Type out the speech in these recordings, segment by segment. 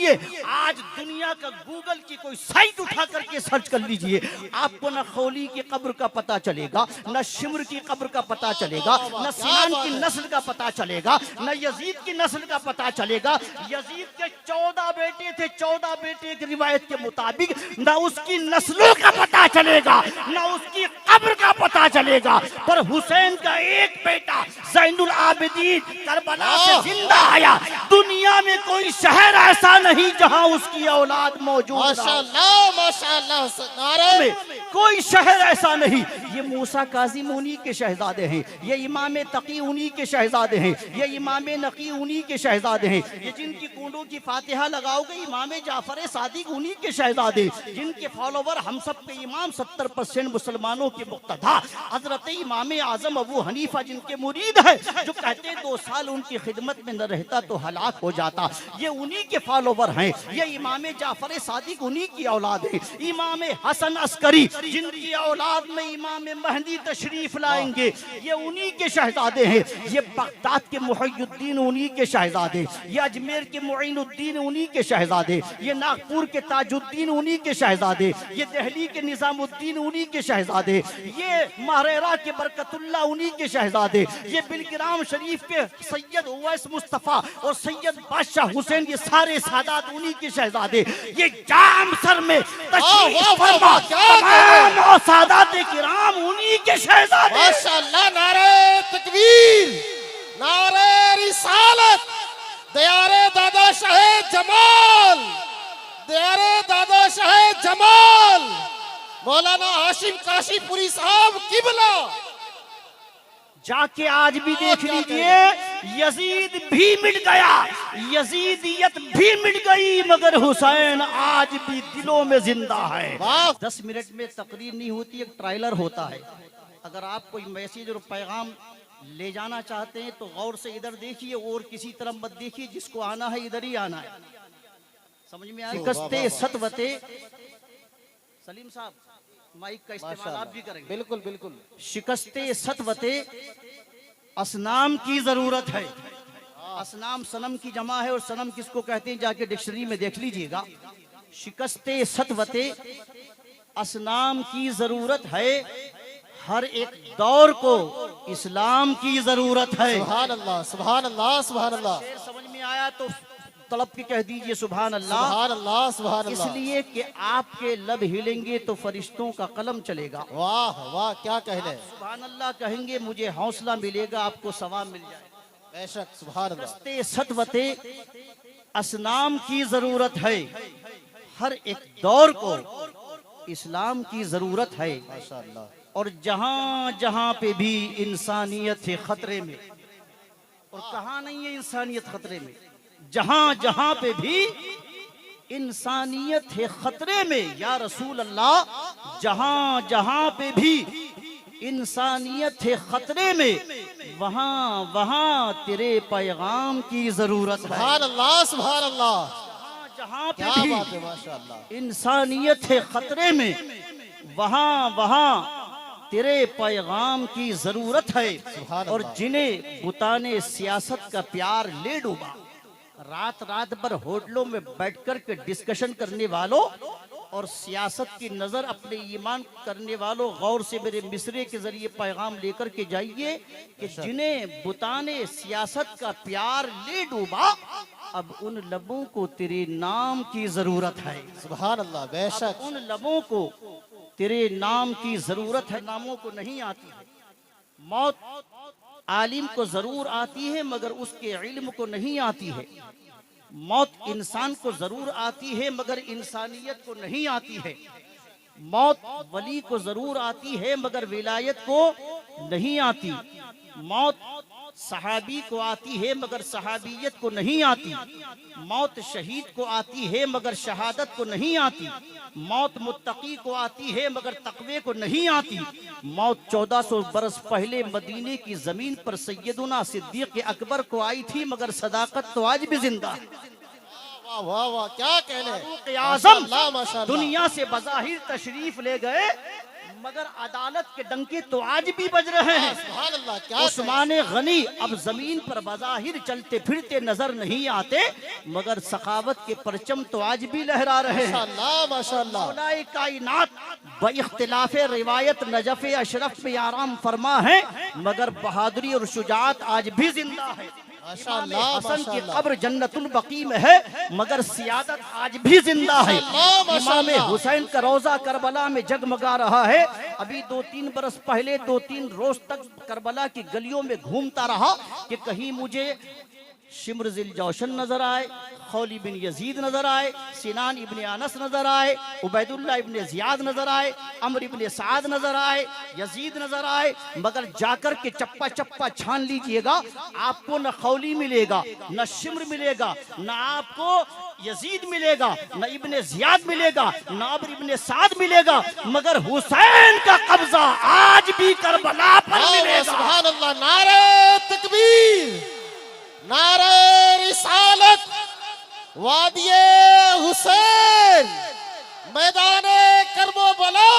सुनिए, आज दुनिया का गूगल की कोई साइट उठा करके सर्च कर लीजिए, आपको न खौली की कब्र का पता चलेगा, न शिम्र की कब्र का पता चलेगा, न सिनान की नस्ल का पता चलेगा, न यजीद की नस्ल का पता चलेगा। यजीद के 14 बेटे थे, 14 बेटे की रिवायत के मुताबिक न उसकी नस्लों का पता चलेगा, न उसकी कब्र का पता चलेगा। पर हुसैन का एक बेटा ज़ैनुल आबिदीन करबला से जिंदा आया। दुनिया में कोई शहर ऐसा नहीं जहां उसकी औलाद मौजूद ना हो। माशाअल्लाह माशाअल्लाह, नारे कोई शहर ऐसा नहीं। ये मूसा काजिम उन्हीं के शहजादे हैं, ये इमाम तकी उन्हीं के शहजादे हैं, ये इमाम नकी उन्हीं के शहजादे हैं, ये जिनकी कूडों की फातिहा लगाओगे इमाम जाफर सादिक उन्हीं के शहजादे, जिनके फॉलोवर हम सब के इमाम 70% मुसलमानों के मुक्तदा हजरत इमाम आजम अबू हनीफा जिनके मुरीद है, जो कहते हैं 2 साल उनकी खिदमत में न रहता तो हलाक हो जाता, ये उन्हीं के फॉलोवर हैं। ये इमाम जाफर सादिक उन्हीं की औलाद है। इमाम हसन अस्करी जिनकी औलाद में इमाम महदी तशरीफ लाएंगे, ये उन्हीं के शहजादे हैं। ये बगदाद के मुहय्यिद्दीन उन्हीं के शहजादे, ये अजमेर के मुईनुद्दीन उन्हीं के शहजादे, ये नागपुर के ताजुद्दीन उन्हीं के शहजादे, ये दिल्ली के निजामुद्दीन उन्हीं के शहजादे, ये महरेरा के बरकतुल्लाह उन्हीं के शहजादे, ये बिलग्राम शरीफ के सैयद उवैस मुस्तफ़ा और सैयद बादशाह हुसैन, ये सारे सादात उन्हीं के शहजादे। ये जाम सर में तशरीफ फरमा तमाम सादात किराम उन्हीं के शहजादे। माशाअल्लाह, नारे तकबीर, नारे रिसालत, दयारे दादा शाहे जमाल, दयारे दादा शाहे जमाल, मौलाना हाशिम काशीपुरी साहब किबला। जाके आज भी देख लीजिए, यजीद भी मिट गया, यजीदियत भी मिट गई, मगर हुसैन आज भी दिलों में जिंदा है। 10 मिनट में तकरीर नहीं होती, एक ट्रायलर होता है। अगर आप कोई मैसेज और पैगाम ले जाना चाहते हैं तो गौर से इधर देखिए और किसी तरफ मत देखिए, जिसको आना है इधर ही आना है। समझ में आया? शिकस्ते सतवते, सलीम साहब माइक का इस्तेमाल आप भी करेंगे। बिल्कुल बिल्कुल। शिकस्ते सतवते असनाम की जरूरत है। असनाम सनम की जमा है, और सनम किसको कहते हैं जाके डिक्शनरी में देख लीजिएगा। शिकस्ते सतवते असनाम की जरूरत है, हर एक दौर को इस्लाम की जरूरत है। सुभान अल्लाह सुभान अल्लाह सुभान अल्लाह। समझ में आया तो तड़प के कह दीजिए सुभान अल्लाह। सुभान अल्लाह सुभान अल्लाह। इसलिए कि आपके लब हिलेंगे तो फरिश्तों का कलम चलेगा। वाह वाह, क्या कहने। सुभान अल्लाह कहेंगे मुझे हौसला मिलेगा, आपको सवाब मिल जाए। बेशक सुभान अल्लाह। शिकस्ते सतवते असनाम की जरूरत है, हर एक दौर को इस्लाम की जरूरत है। माशाअल्लाह। और जहां जहां पे भी इंसानियत है खतरे में, और कहाँ नहीं है इंसानियत खतरे में, जहां जहां पे भी इंसानियत है खतरे में, या रसूल अल्लाह, जहां जहां पे भी इंसानियत है खतरे में, वहां वहां तेरे पैगाम की जरूरत है। सुभान अल्लाह सुभान अल्लाह। जहां पे क्या भी बात है, माशाअल्लाह। इंसानियत है खतरे में, वहां वहां तेरे पैगाम की जरूरत है। और जिन्हें बुताने सियासत का प्यार ले डूबा, रात रात भर होटलों में बैठकर के डिस्कशन करने वालों और सियासत की नजर अपने ईमान करने वालों, गौर से मेरे मिसरे के जरिए पैगाम लेकर के जाइए कि जिन्हें बुताने सियासत का प्यार ले डूबा, अब उन लबों को तेरे नाम की जरूरत है। सुभान अल्लाह। बेशक उन लबों को तेरे नाम की जरूरत है। नामों को नहीं आती है मौत, आलिम को जरूर आती है मगर उसके इल्म को नहीं आती है। मौत इंसान को जरूर आती है मगर इंसानियत को नहीं आती है। मौत वली को जरूर आती है मगर विलायत को नहीं आती। मौत सहाबी को आती है मगर सहाबियत को नहीं आती। मौत शहीद को आती है मगर शहादत को नहीं आती। मौत मुत्तकी को आती है मगर तकवे को नहीं आती। मौत 1400 बरस पहले मदीने की जमीन पर सैयदुना सिद्दीक अकबर को आई थी मगर सदाकत तो आज भी जिंदा है। वाह वाह वाह, क्या कहने। आजम माशाअल्लाह, माशाअल्लाह। दुनिया से बज़ाहिर तशरीफ ले गए मगर अदालत के डंके तो आज भी बज रहे हैं। सुभान अल्लाह, क्या उस्मान गनी अब जमीन पर बज़ाहिर चलते फिरते नजर नहीं आते, मगर सखावत के परचम तो आज भी लहरा रहे हैं। माशाअल्लाह माशाअल्लाह। मौलाए कायनात बइख्तिलाफ़े रिवायत नजफ़ अशरफ में आराम फरमा है, मगर बहादुरी और शुजाअत आज भी जिंदा है। माशाअल्लाह हसन की माशाअल्लाह। कब्र जन्नतुल बकी में है, मगर सियादत आज भी जिंदा है। माशाअल्लाह, इमाम माशाअल्लाह। हुसैन का रोजा करबला में जगमगा रहा है। अभी 2-3 बरस पहले 2-3 रोज तक करबला की गलियों में घूमता रहा कि कहीं मुझे शिम्र जिल जौशन नजर आए, खौली बिन यजीद नजर आए, सिनान इब्न अनस नजर आए, उबैदुल्लाह इब्न जियाद नजर आए, अमर इब्न साद नजर आए, यजीद नजर आए। मगर जाकर के चप्पा चप्पा छान लीजिएगा, आपको न खौली मिलेगा, न शिम्र मिलेगा, न आपको यजीद मिलेगा, न इब्न जियाद मिलेगा, न अमर इब्न साद मिलेगा, मगर हुसैन का कब्जा आज भी करबला पर मिलेगा। सुभान अल्लाह। नारे तकबीर, नारे रिसालत, वादिये हुसैन, मैदाने करबो बला।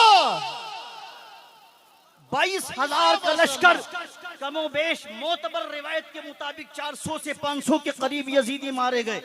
22,000 का लश्कर कमोबेश मोतबर रिवायत के मुताबिक 400 से 500 के करीब यजीदी मारे गए,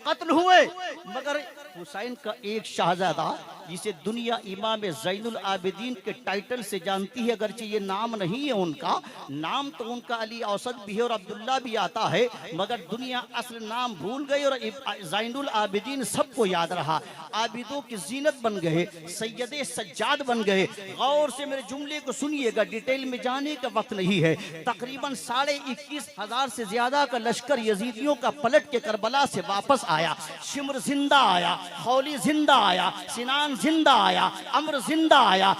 कत्ल हुए। मगर हुसैन का एक शाहजादा जिसे दुनिया इमाम ज़ैनुल आबिदीन के टाइटल से जानती है, अगरचे ये नाम नहीं है उनका, नाम तो उनका अली औसत भी है और अब्दुल्ला भी आता है, मगर दुनिया असल नाम भूल गई और ज़ैनुल आबिदीन सबको याद रहा। आबिदों की जीनत बन गए, सैयदे सज्जाद बन गए। गौर से मेरे जुमले को सुनिएगा, डिटेल में जाने का वक्त नहीं है। तकरीबन 21,500 से ज्यादा का लश्कर यजीदियों का पलट के करबला से वापस आया। शिम्र जिंदा आया, खौली जिंदा आया, सिनान जिंदा आया, अमर जिंदा आया।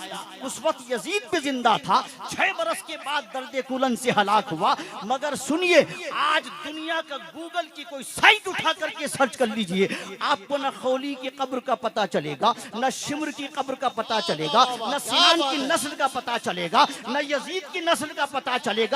उस वक्त यजीद भी जिंदा था। 6 बरस के बाद दर्द कुलन से हलाक हुआ। मगर सुनिए, आज दुनिया का गूगल की कोई साइट उठा करके सर्च कर लीजिए, आपको न खौली की कब्र का पता चलेगा, न शिम्र की कब्र का पता चलेगा, न सिनान की नस्ल का पता चलेगा, न यजीद की नस्ल का पता चलेगा।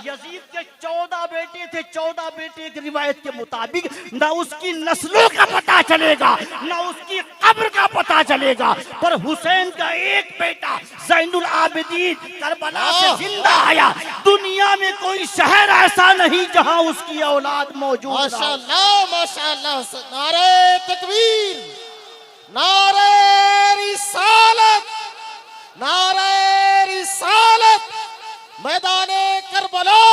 यजीद के 14 बेटे थे, 14 बेटे की रिवायत के मुताबिक न उसकी नस्लों का पता चलेगा, न उसकी कब्र का पता चलेगा। पर हुसैन का एक बेटा ज़ैनुल आबिदीन करबला से जिंदा आया। दुनिया में कोई शहर ऐसा नहीं जहां उसकी औलाद मौजूद है। माशाअल्लाह माशाअल्लाह। नारे तकबीर, नारे रिसालत, नारे रिसालत, मैदाने करबला।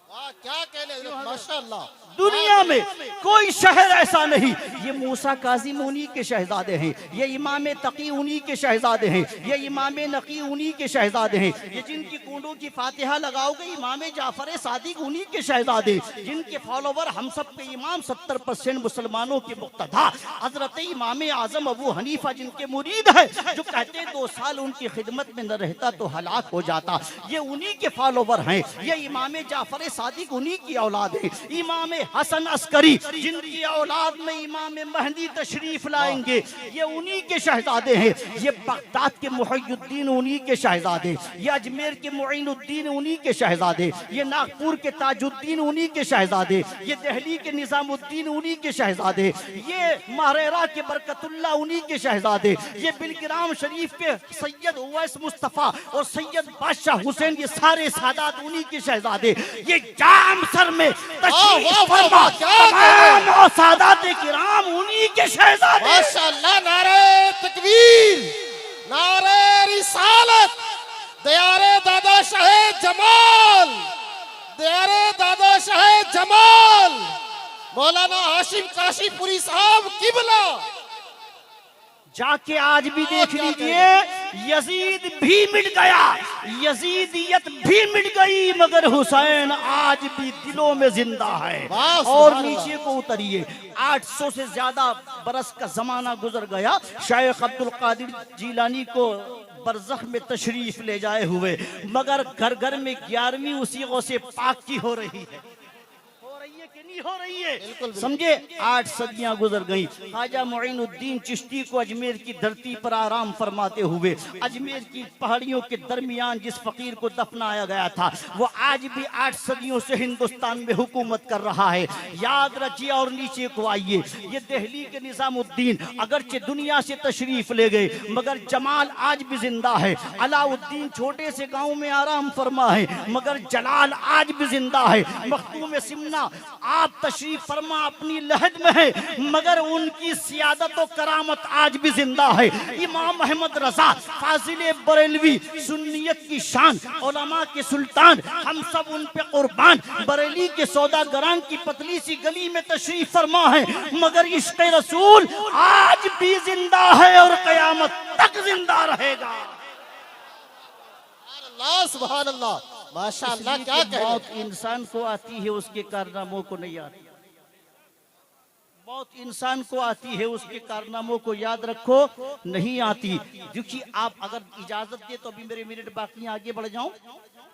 वाह, क्या कहने, माशाअल्लाह। दुनिया में कोई शहर ऐसा नहीं। ये मूसा काजिम उन्हीं के शहजादे हैं, ये इमाम तकी उन्हीं के शहजादे हैं, ये इमाम नकी उन्हीं के शहजादे हैं, ये जिनकी कूडों की फातिहा लगाओगे इमाम जाफर सादिक उन्हीं के शहजादे, जिनके फॉलोवर हम सब के इमाम 70% मुसलमानों के मुक्तदा हजरत इमाम आजम अबू हनीफा जिनके मुरीद है, जो कहते हैं 2 साल उनकी खिदमत में न रहता तो हलाक हो जाता, ये उन्हीं के फॉलोवर हैं। ये इमाम जाफर सादिक उन्हीं की औलाद है। इमाम हसन अस्करी जिनकी औलाद में इमाम महदी तशरीफ लाएंगे, ये उन्हीं के शहजादे हैं। ये बगदाद के मुहय्यिद्दीन उन्हीं के शहजादे, ये अजमेर के मुइनुद्दीन उन्हीं के शहजादे, ये नागपुर के ताजुद्दीन उन्हीं के शहजादे, ये दिल्ली के निजामुद्दीन उन्हीं के शहजादे, ये महरेरा के बरकतुल्लाह उन्हीं के शहजादे, ये बिलग्राम शरीफ के सैयद उवैस मुस्तफ़ा और सैयद बादशाह हुसैन, ये सारे सादात उन्हीं के शहजादे। ये जाम सर में तशरीफ तमाम सादाते किराम उन्हीं के शहजादे। माशाअल्लाह। नारे तकबीर, नारे रिसालत, दयारे दादा शाहे जमाल, दयारे दादा शाहे जमाल, मौलाना हाशिम काशीपुरी साहब किबला। जाके आज भी देख लीजिए, यजीद भी मिट गया, यजीदियत भी मिट गई, मगर हुसैन आज भी दिलों में जिंदा है। और नीचे को उतरिए, 800 से ज्यादा बरस का जमाना गुजर गया शेख अब्दुल कादिर जीलानी को बरज़ख में तशरीफ ले जाए हुए, मगर घर घर में 11वीं उसीगों से पाक की हो रही है यकीनी हो रही है। बिल्कुल। समझे, 8 सदियां गुजर गई। ख्वाजा मुईनुद्दीन चिश्ती को अजमेर की धरती पर आराम फरमाते हुए अजमेर की पहाड़ियों के दरमियान जिस फकीर को दफनाया गया था वो आज भी 8 सदियों से हिंदुस्तान में हुकूमत कर रहा है। याद रखिए और नीचे को आइए, ये दिल्ली के निजामुद्दीन अगरचे दुनिया से तशरीफ ले गए मगर जमाल आज भी जिंदा है। अलाउद्दीन छोटे से गांव में आराम फरमा है मगर जलाल आज भी जिंदा है। मखदूम सिमना आप तशरीफ फरमा अपनी लहद में है मगर उनकी सियादत और करामत आज भी जिंदा है। इमाम अहमद रजा फाजिल बरेलवी सुन्नियत की शान उलमा के सुल्तान, हम सब उन पे कुर्बान। बरेली के सौदागरान की पतली सी गली में तशरीफ फरमा है मगर इश्क़ रसूल आज भी जिंदा है और कयामत तक जिंदा रहेगा। अल्लाह सुभान अल्लाह, माशाअल्लाह, क्या कह रहे मौत इंसान को आती है उसके कारनामों को नहीं आती। मौत इंसान को आती है उसके कारनामों को याद रखो नहीं आती। देखिए आप अगर इजाजत दे तो अभी मेरे मिनट बाकी, आगे बढ़ जाऊं,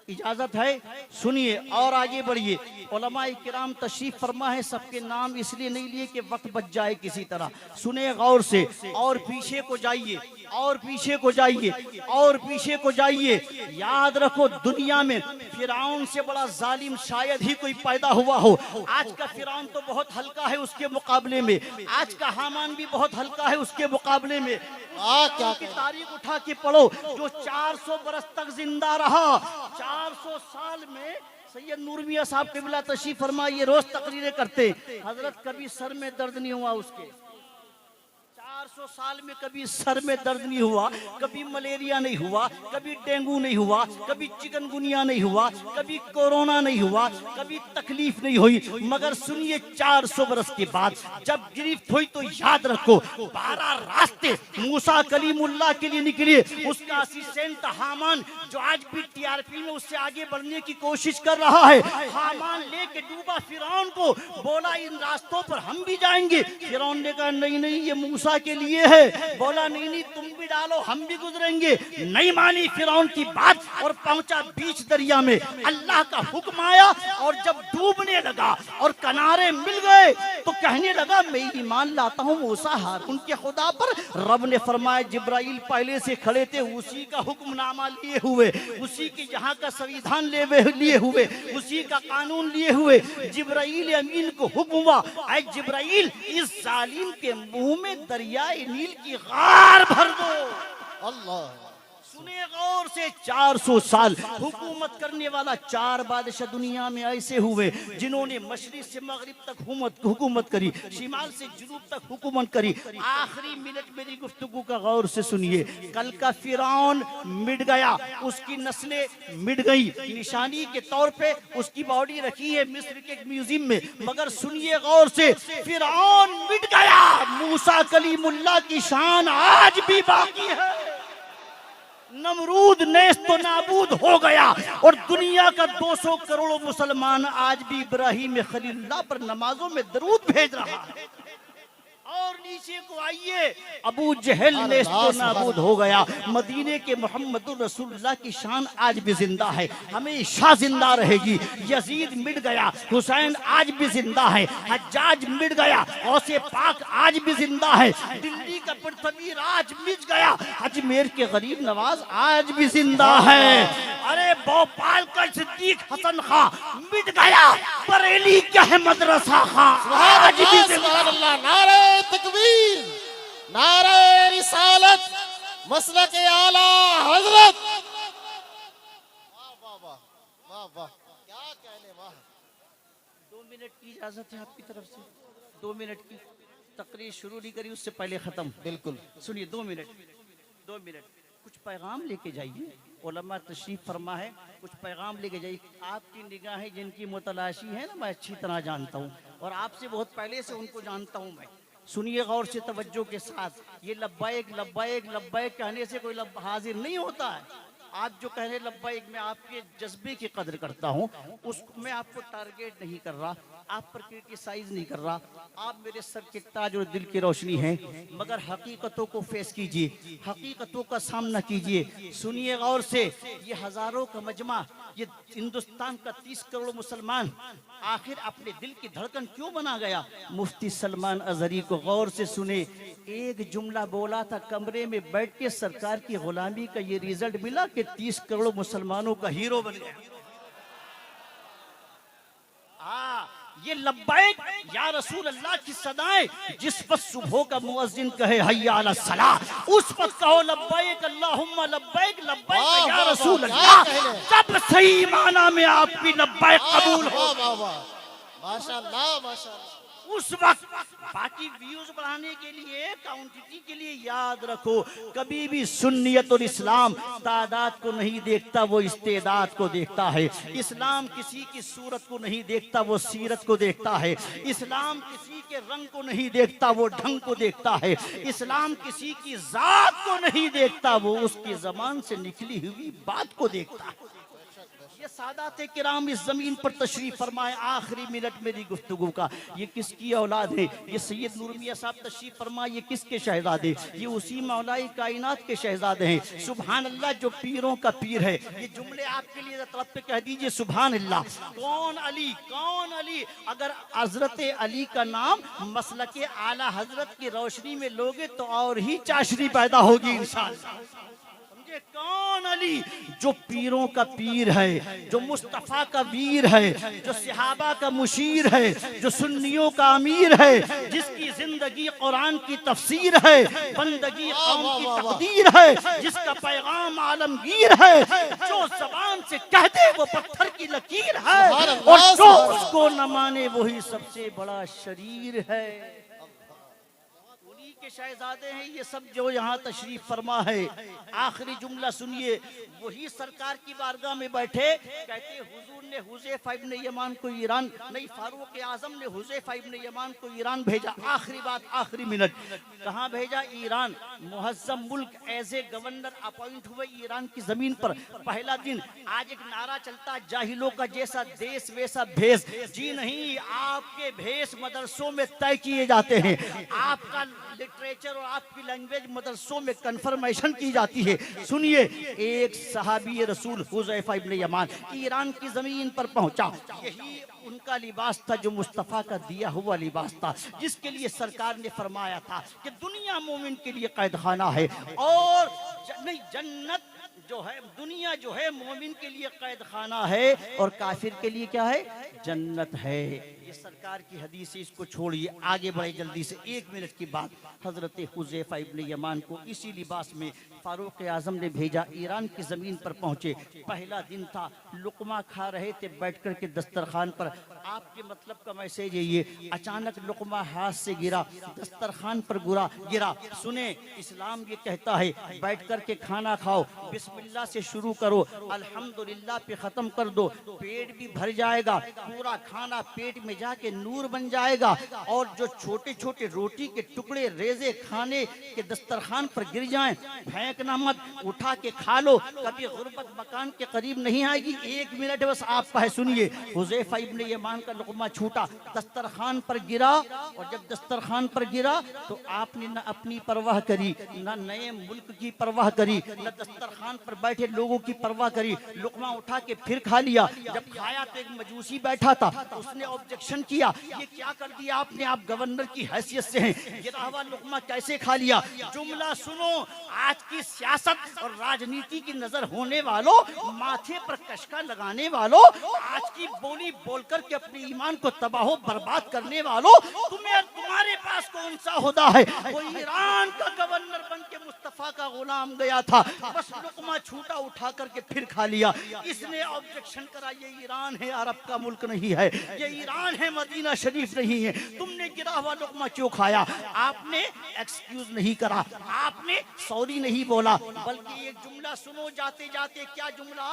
इजाजत है, सुनिए और आगे बढ़िए। उलमाए किराम तशरीफ फरमा है, सबके नाम इसलिए नहीं लिए कि वक्त बच जाए किसी तरह। सुने गौर से और पीछे को जाइए और पीछे को जाइए और पीछे को जाइए। याद रखो दुनिया में फिरौन से बड़ा जालिम शायद ही कोई पैदा हुआ हो। आज का फिरौन तो बहुत हल्का है उसके मुकाबले में, आज का हामान भी बहुत हल्का है उसके मुकाबले में। क्या की तारीख उठा के पढ़ो, जो 400 बरस तक जिंदा रहा। 400 साल में सैयद नूर मियां साहब क़िबला तशरीफ फरमा ये रोज तकरीरें करते, हजरत कभी सर में दर्द नहीं हुआ उसके। 400 साल में कभी सर में दर्द नहीं हुआ, कभी मलेरिया नहीं हुआ, कभी डेंगू नहीं हुआ, कभी चिकनगुनिया नहीं हुआ, कभी कोरोना नहीं हुआ, कभी तकलीफ नहीं हुई। मगर सुनिए 400 बरस के बाद जब गिरफ्त हुई तो याद रखो 12 रास्ते मूसा कलीमुल्लाह के लिए निकले। उसका असिस्टेंट हामान जो आज भी टीआरपी में उससे आगे बढ़ने की कोशिश कर रहा है, हामान लेके डूबा फिरौन को, बोला इन रास्तों पर हम भी जाएंगे। फिरौन ने कहा नहीं नहीं ये मूसा के लिए है। बोला नहीं नहीं तुम भी डालो हम भी गुजरेंगे। नहीं मानी फिरौन की बात और पहुंचा बीच दरिया में। अल्लाह का हुक्म आया और जब डूबने लगा और किनारे मिल गए तो कहने लगा मैं ईमान लाता हूँ मूसा हारून के खुदा पर। रब ने फरमाया जिब्राइल पहले से खड़े थे, उसी का हुक्मनामा लिए हुए, उसी के यहाँ का संविधान लिए हुए, उसी का कानून लिए हुए। जिब्राइल अमीन को हुक्म हुआ ऐ जिब्राइल इस जालिम के मुंह में दरिया नील की गार भर दो। अल्लाह सुने गौर से 400 साल हुकूमत करने वाला 4 बादशाह दुनिया में ऐसे हुए जिन्होंने मशरिक से मगरिब तक हुकूमत करी, शिमाल से जुनूब तक हुकूमत करी। आखिरी मिनट मेरी गुफ्तगू का गौर से सुनिए। कल का फिरौन मिट गया, उसकी नस्लें मिट गई, निशानी के तौर पे उसकी बॉडी रखी है मिस्र के एक म्यूजियम में। मगर सुनिए गौर से फिरौन मिट गया, मूसा कलीमुल्लाह की शान आज भी बाकी है। नमरूद नेस्तो नाबूद हो गया और दुनिया का 200 करोड़ मुसलमान आज भी इब्राहिम खलीलुल्लाह पर नमाजों में दरूद भेज रहा है। और नीचे को आइए, अबू जहल नेस्तो नाबूद हो गया। मदीने के मोहम्मदुर रसूलुल्लाह की शान आज भी जिंदा है, हमेशा जिंदा रहेगी। यजीद मिट गया, हुसैन आज भी जिंदा है। हज्जाज मिट गया, गौसे पाक आज भी जिंदा है। दिल्ली का पृथ्वी राज मिट गया, अजमेर के गरीब नवाज आज भी जिंदा है। अरे भोपाल का सिद्दीक हसन खां मिट गया, बरेली का अहमद रजा खां आज भी जिंदा। नारे तकबीर, नारे रिसालत, मसलक आला हजरत। वाह वाह वाह वाह वाह, क्या कहने, वाह। 2 मिनट की इजाजत है आपकी तरफ से? 2 मिनट की तकरीर शुरू नहीं करी उससे पहले खत्म। बिल्कुल सुनिए 2 मिनट कुछ पैगाम लेके जाइए। उलमा तशरीफ फरमा है, कुछ पैगाम लेके जाइए। आपकी निगाहें जिनकी मुतलाशी है ना, मैं अच्छी तरह जानता हूँ और आपसे बहुत पहले से उनको जानता हूँ मैं। सुनिए गौर से तवज्जो के साथ। ये लब्बाइक लब्बाइक लब्बाइक कहने से कोई हाजिर नहीं होता है। आप जो कह रहे लब्बाइक, मैं आपके जज्बे की कदर करता हूँ, उसको मैं आपको टारगेट नहीं कर रहा। आप पर क्रिटिसाइज नहीं कर रहा, आप मेरे सर के ताज और दिल की रोशनी हैं, मगर हकीकतों को फेस कीजिए, हकीकतों का सामना कीजिए। सुनिए गौर से, ये हजारों का मजमा, ये हिंदुस्तान का 30 करोड़ मुसलमान आखिर अपने दिल की धड़कन क्यों बना गया? मुफ्ती सलमान अजहरी को गौर से सुने, एक जुमला बोला था कमरे में बैठ के, सरकार की गुलामी का ये रिजल्ट मिला कि 30 करोड़ मुसलमानों का हीरो बन गया। ये लब्बैक या रसूल अल्लाह की सदाएं, जिस वक्त सुबह का मुअज्जिन कहे हय्या अला सलाह, उस वक्त कहो लब्बैक अल्लाहुम्मा लब्बैक, लब्बैक या रसूल अल्लाह, तब सही माना में आपकी लब्बैक कबूल हो। माशाअल्लाह माशाअल्लाह। उस वक्त बाकी व्यूज बढ़ाने के लिए, क्वांटिटी के लिए याद रखो, कभी भी सुन्नियत और इस्लाम तादाद को नहीं देखता, वो इस्तेदाद को देखता है। इस्लाम किसी की सूरत को नहीं देखता, वो सीरत को देखता है। इस्लाम किसी के रंग को नहीं देखता, वो ढंग को देखता है। इस्लाम किसी की जात को नहीं देखता, वो उसकी जबान से निकली हुई बात को देखता है। ये सादात किराम इस जमीन पर तशरीफ फरमाए, आखिरी मिनट मेरी गुफ्तगू का, ये किसकी औलाद है? ये सैयद नूर मियां साहब तशरीफ फरमाए, ये किसके शहजादे? ये उसी मौलाई कायनात के शहजादे हैं। सुभान अल्लाह, जो पीरों का पीर है। ये जुमले आपके लिए तरफ पे कह दीजिए सुभान अल्लाह। कौन अली, कौन अली? अगर हजरत अली का नाम मसलके आला हजरत की रोशनी में लोगे तो और ही चाशनी पैदा होगी इंशाअल्लाह। कौन अली? जो पीरों का पीर है, जो मुस्तफा का वीर है, जो सहाबा का मुशीर है, जो सुन्नियों का अमीर है, जिसकी जिंदगी कुरान की तफसीर है, बंदगी कौम की तकदीर है, जिसका पैगाम आलमगीर है, जो जबान से कह दे वो पत्थर की लकीर है, और जो उसको न माने वही सबसे बड़ा शरीर है। के शहजादे हैं ये सब जो यहाँ तशरीफ फरमा है। आखिरी जुमला सुनिए, वही सरकार की बारगाह में बैठे, कहते हुजूर ने हुज़ैफा इब्न यमान को ईरान नहीं, फारूक आजम ने हुज़ैफा इब्न यमान को ईरान भेजा। आखिरी बात, आखिरी मिनट, कहाँ भेजा? ईरान। मुहज्जम मुल्क एज ए गवर्नर अपॉइंट हुए ईरान की जमीन पर। पहला दिन। आज एक नारा चलता, जाहिलों का जैसा देश वैसा भेष। जी नहीं, आपके भेष मदरसों में तय किए जाते हैं, आपका लिटरेचर और आपकी लैंग्वेज मदरसों में कंफर्मेशन की जाती है। सुनिए, एक सहाबी रसूल हुज़ैफा इब्न यमान ईरान की जमीन पर पहुंचा। यही उनका लिबास था जो मुस्तफ़ा का दिया हुआ लिबास था, जिसके लिए सरकार ने फरमाया था कि दुनिया मोमिन के लिए कैद खाना है, और नहीं, जन्नत जो है, दुनिया जो है मोमिन के लिए कैद खाना है, और काफिर के लिए क्या है? जन्नत है। ये सरकार की हदीस है, इसको छोड़िए, आगे बढ़े जल्दी से। 1 मिनट की बात, हजरत हुज़ैफा इब्न यमान को इसी लिबास में फारूक आजम ने भेजा। ईरान की ज़मीन पर पहुँचे, पहला दिन था, लुकमा खा रहे थे बैठ कर के दस्तरखान पर। आपके मतलब का मैसेज है ये। अचानक लुकमा हाथ से गिरा, दस्तरखान पर गिरा। सुने, इस्लाम ये कहता है बैठ कर के खाना खाओ, बिस्मिल्लाह से शुरू करो, अल्हम्दुलिल्लाह पे ख़त्म कर दो, पेट भी भर जाएगा, पूरा खाना पेट में जाके नूर बन जाएगा। और जो छोटे छोटे रोटी के टुकड़े रेजे खाने के दस्तरखान पर गिर जाएं, फेंकना मत, उठा के खा लो, कभी गुर्बत मकान के करीब नहीं आएगी। 1 मिनट बस आपका है, सुनिए। हुज़ैफा इब्न यमान का लुक़मा छूटा, दस्तरखान पर गिरा, और जब दस्तरखान पर गिरा तो आपने न अपनी परवाह करी, न नए मुल्क की परवाह करी, न दस्तरखान पर बैठे लोगों की परवाह करी। लुक़मा उठा के फिर खा लिया। जब खाया तो एक मजूसी बैठा था, उसने ऑब्जेक्शन किया, ये क्या कर दिया आपने, आप गवर्नर की हैसियत से हैं, गिरा हुआ लुक़मा कैसे खा लिया? जुमला सुनो, आज की सियासत और राजनीति की नजर होने वालों, माथे पर कशका लगाने वालों, आज की बोली बोलकर के अपने ईमान को तबाह बर्बाद करने वालों, तुम्हारे पास कौन सा हुदा है? वो ईरान का गवर्नर बन के मुस्तफा का गुलाम गया था, बस लुक़मा छूटा, उठा करके फिर खा लिया। इसने ऑब्जेक्शन करा, ये ईरान है, अरब का मुल्क नहीं है, ये ईरान है, मदीना शरीफ नहीं है, तुमने गिरा हुआ लुक़मा क्यों खाया? आपने एक्सक्यूज नहीं करा, आपने सॉरी नहीं बोला, बल्कि एक जुमला सुनो जाते जाते। क्या जुमला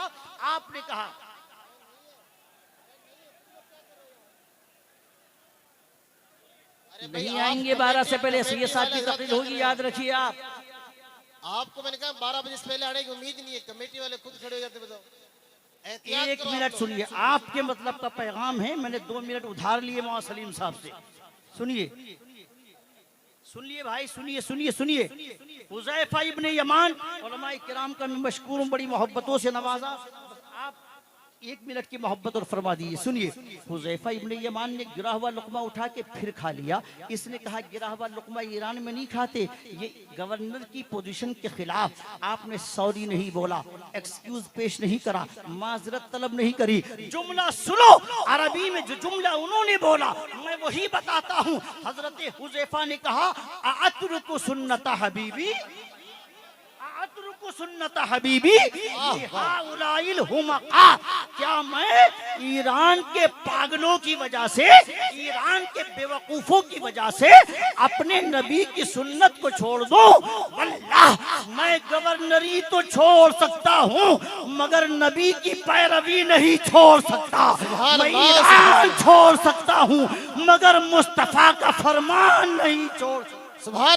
आपने कहा? नहीं आएंगे 12 से पहले, ये साथ की तकरीर होगी, याद रखिए आप। आपको मैंने कहा 12 बजे से पहले आने की उम्मीद नहीं है, कमेटी वाले खुद खड़े हो जाते। बताओ, एहतियात एक करो मिनट आप लोग। सुनिए, आपके मतलब का पैगाम है, मैंने 2 मिनट उधार लिए मौलाना सलीम साहब से। सुनिए सुनिए भाई, सुनिए सुनिए सुनिए। हुज़ैफा इब्ने यमान, उलमाए किराम का मैं मशकूर हूं, बड़ी मोहब्बतों से नवाजा। आप 1 मिनट की मोहब्बत और फरमा दीजिए। सुनिए, हुज़ैफा इब्ने यमान ने गिरा हुआ लुकमा उठा के फिर खा लिया। इसने कहा गिरा हुआ लुकमा ईरान में नहीं खाते, ये गवर्नर की पोजीशन के खिलाफ। आपने सॉरी नहीं बोला, एक्सक्यूज पेश नहीं करा, माजरत तलब नहीं करी। जुमला सुनो, अरबी में जो जुमला उन्होंने बोला मैं वही बताता हूँ। हजरत हुज़ैफा ने कहा अतरुकु सुन्नता हबीबी, अतरुकु सुन्नता हबीबी हाउलाइल हुमका। क्या मैं ईरान के पागलों की वजह से, ईरान के बेवकूफों की वजह से अपने नबी की सुन्नत को छोड़ दूं? वल्लाह मैं गवर्नरी तो छोड़ सकता हूँ मगर नबी की पैरवी नहीं छोड़ सकता। मैं ईरान छोड़ सकता हूँ मगर मुस्तफा का फरमान नहीं छोड़ सकता। सुभान